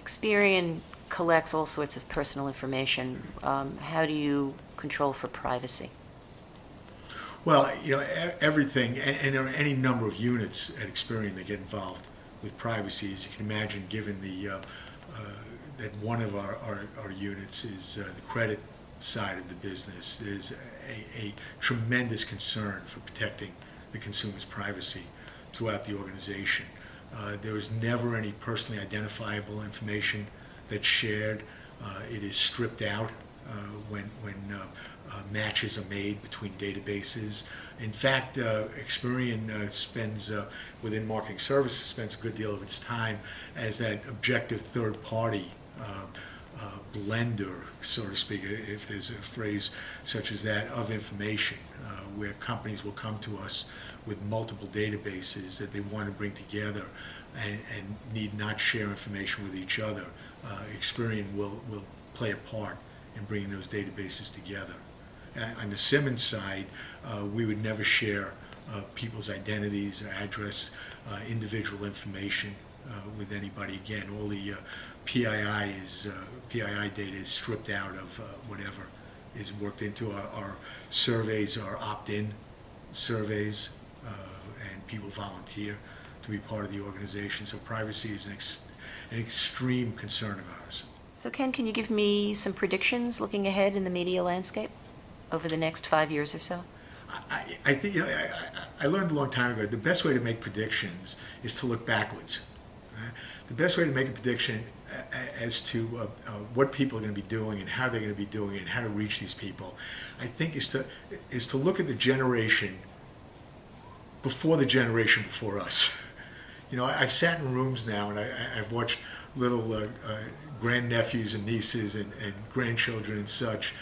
Experian collects all sorts of personal information. How do you control for privacy? Well, everything, and there are any number of units at Experian that get involved with privacy. As you can imagine, given that one of our units is the credit side of the business, there's a tremendous concern for protecting the consumer's privacy throughout the organization. There is never any personally identifiable information that's shared. It is stripped out when matches are made between databases. In fact, Experian spends, within marketing services, spends a good deal of its time as that objective third party blender, so to speak, if there's a phrase such as that, of information, where companies will come to us with multiple databases that they want to bring together and need not share information with each other. Experian will play a part in bringing those databases together. On the Simmons side, we would never share people's identities or address, individual information with anybody. Again, all the PII data is stripped out of whatever is worked into. Our surveys are opt-in surveys, and people volunteer to be part of the organization. So privacy is an extreme concern of ours. So Ken, can you give me some predictions looking ahead in the media landscape over the next 5 years or so? I think, I learned a long time ago, the best way to make predictions is to look backwards. Right? The best way to make a prediction as to what people are going to be doing and how they're going to be doing it and how to reach these people, I think is to look at the generation before the generation before us. I've sat in rooms now and I've watched little grandnephews and nieces and grandchildren and such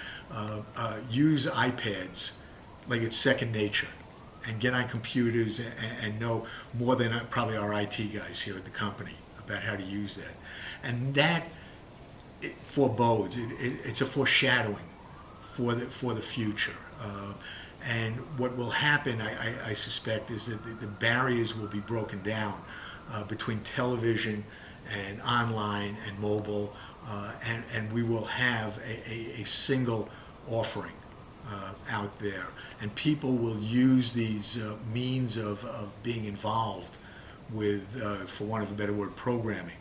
use iPads like it's second nature and get on computers and know more than probably our IT guys here at the company about how to use that. And that it forebodes, it's a foreshadowing for the future. And what will happen, I suspect, is that the barriers will be broken down between television and online and mobile, and we will have a single offering out there. And people will use these means of being involved with, for want of a better word, programming,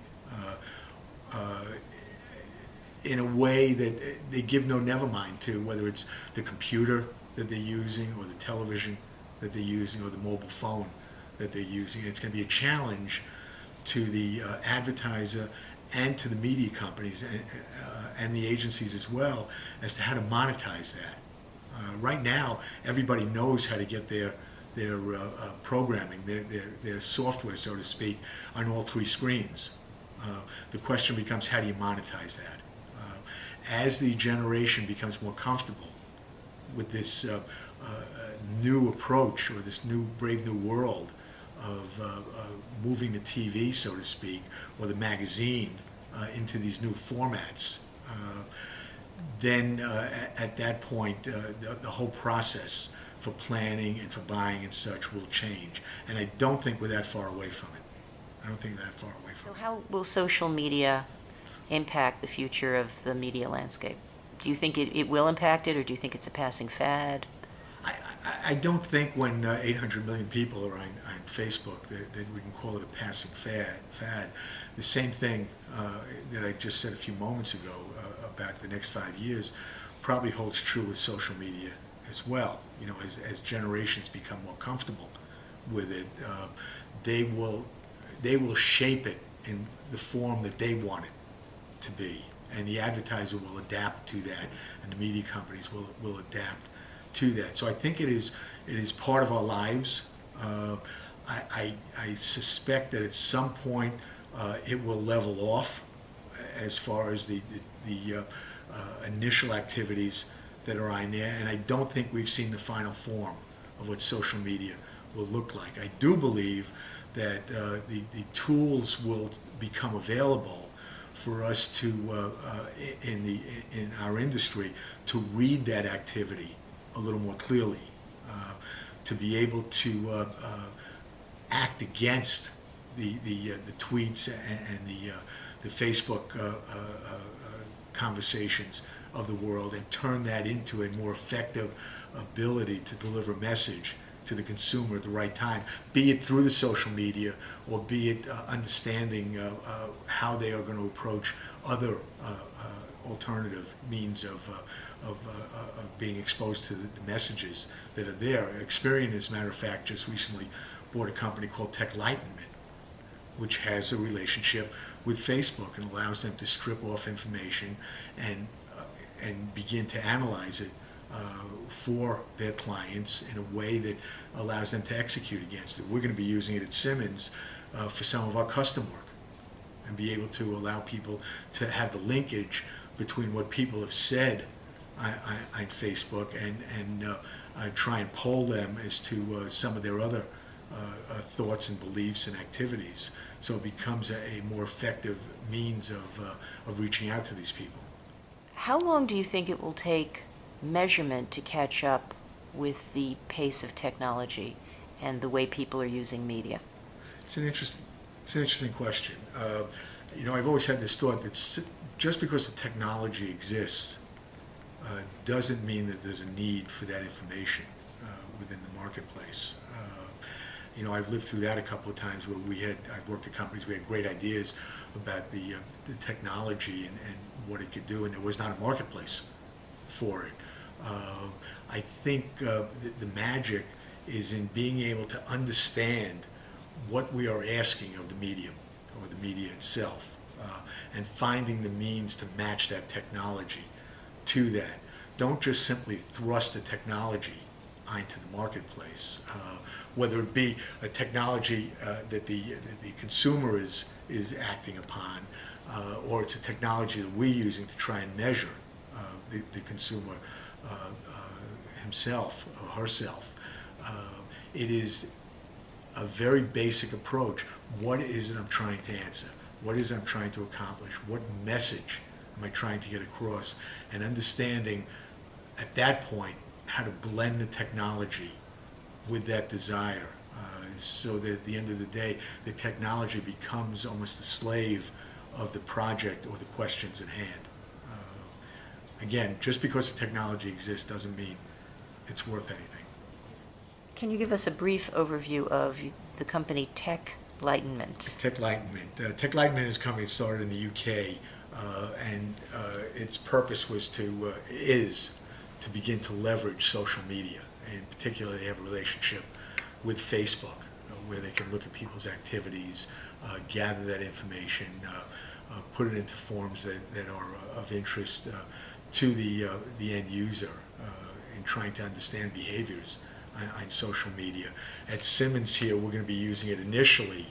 in a way that they give no never mind to, whether it's the computer that they're using or the television that they're using or the mobile phone that they're using. And it's going to be a challenge to the advertiser and to the media companies and the agencies as well as to how to monetize that. Right now, everybody knows how to get their programming, their software, so to speak, on all three screens. The question becomes, how do you monetize that? As the generation becomes more comfortable with this new approach or this brave new world of moving the TV, so to speak, or the magazine into these new formats, then at that point the whole process for planning and for buying and such will change. And I don't think we're that far away from it. I don't think that far away from So it. how will social media impact the future of the media landscape? Do you think it will impact it, or do you think it's a passing fad? I don't think when 800 million people are on Facebook that we can call it a passing fad. The same thing that I just said a few moments ago about the next 5 years probably holds true with social media as well. As generations become more comfortable with it, they will shape it in the form that they want it to be, and the advertiser will adapt to that, and the media companies will adapt to that. So I think it is part of our lives. I suspect that at some point it will level off as far as the initial activities that are on there, and I don't think we've seen the final form of what social media will look like. I do believe that the tools will become available for us to, in our industry, to read that activity a little more clearly, to be able to act against the tweets and the Facebook conversations of the world and turn that into a more effective ability to deliver a message to the consumer at the right time, be it through the social media or be it understanding how they are going to approach other alternative means of being exposed to the messages that are there. Experian, as a matter of fact, just recently bought a company called Techlightenment, which has a relationship with Facebook and allows them to strip off information and begin to analyze it for their clients in a way that allows them to execute against it. We're going to be using it at Simmons for some of our custom work and be able to allow people to have the linkage between what people have said on Facebook and try and poll them as to some of their other thoughts and beliefs and activities, so it becomes a more effective means of reaching out to these people. How long do you think it will take measurement to catch up with the pace of technology and the way people are using media? It's an interesting question. I've always had this thought that just because the technology exists doesn't mean that there's a need for that information within the marketplace. I've lived through that a couple of times where I've worked at companies, we had great ideas about the technology and what it could do, and there was not a marketplace for it. I think the magic is in being able to understand what we are asking of the medium or the media itself, and finding the means to match that technology to that. Don't just simply thrust the technology into the marketplace, whether it be a technology that the consumer is acting upon, or it's a technology that we're using to try and measure the consumer himself or herself. It is a very basic approach. What is it I'm trying to answer? What is it I'm trying to accomplish? What message am I trying to get across? And understanding at that point how to blend the technology with that desire, so that at the end of the day, the technology becomes almost the slave of the project or the questions at hand. Again, just because the technology exists doesn't mean it's worth anything. Can you give us a brief overview of the company Techlightenment? Techlightenment is a company that started in the UK, and its purpose is to begin to leverage social media. In particular, they have a relationship with Facebook, where they can look at people's activities, gather that information, put it into forms that are of interest to the end user in trying to understand behaviors on social media. At Simmons here, we're going to be using it initially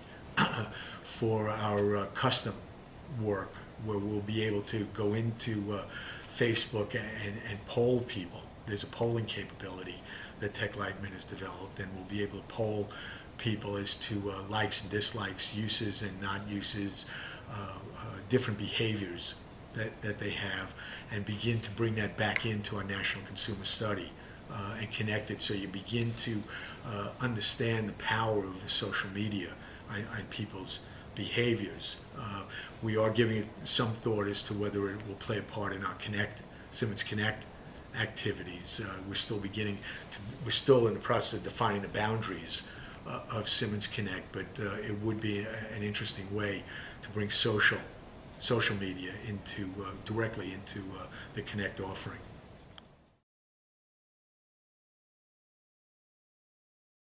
for our custom work, where we'll be able to go into Facebook and poll people. There's a polling capability that Techlightenment has developed, and we'll be able to poll people as to likes and dislikes, uses and non-uses, different behaviors that they have, and begin to bring that back into our national consumer study and connect it, so you begin to understand the power of the social media on people's behaviors. We are giving it some thought as to whether it will play a part in our Simmons Connect activities. We're still in the process of defining the boundaries of Simmons Connect, but it would be an interesting way to bring social media directly into the Connect offering.